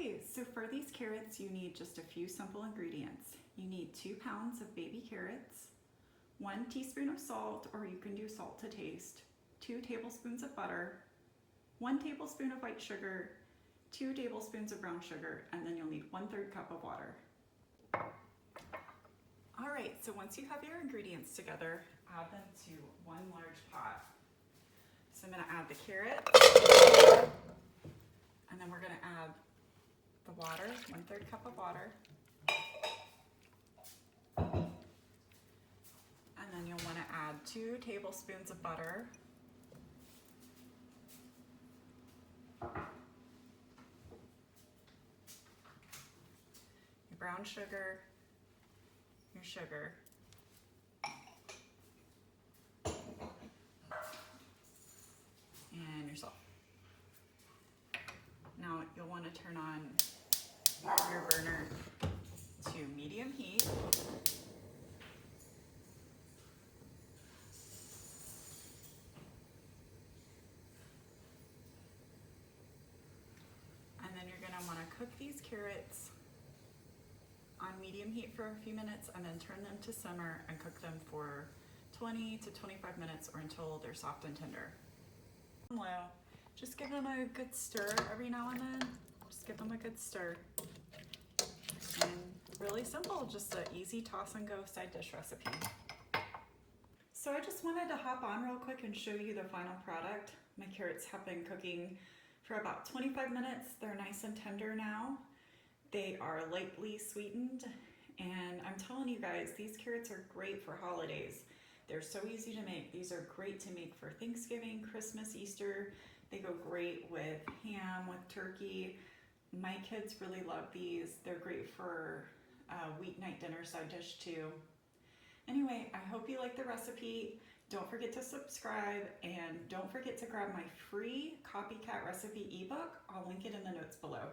Okay, so for these carrots, you need just a few simple ingredients. You need 2 pounds of baby carrots, 1 teaspoon of salt, or you can do salt to taste, 2 tablespoons of butter, 1 tablespoon of white sugar, 2 tablespoons of brown sugar, and then you'll need 1/3 cup of water. All right, so once you have your ingredients together, add them to one large pot. So I'm gonna add the carrot, and then we're gonna add the water, 1/3 cup of water. And then you'll wanna add 2 tablespoons of butter. Your brown sugar, your sugar, and your salt. Now you'll want to turn on your burner to medium heat. And then you're going to want to cook these carrots on medium heat for a few minutes and then turn them to simmer and cook them for 20 to 25 minutes or until they're soft and tender. Low. Just give them a good stir every now and then. Just give them a good stir. And really simple, just an easy toss and go side dish recipe. So I just wanted to hop on real quick and show you the final product. My carrots have been cooking for about 25 minutes. They're nice and tender now. They are lightly sweetened, and I'm telling you guys, these carrots are great for holidays. They're so easy to make. These are great to make for Thanksgiving, Christmas, Easter. They go great with ham, with turkey. My kids really love these. They're great for a weeknight dinner side dish too. Anyway, I hope you like the recipe. Don't forget to subscribe, and don't forget to grab my free Copycat Recipe ebook. I'll link it in the notes below.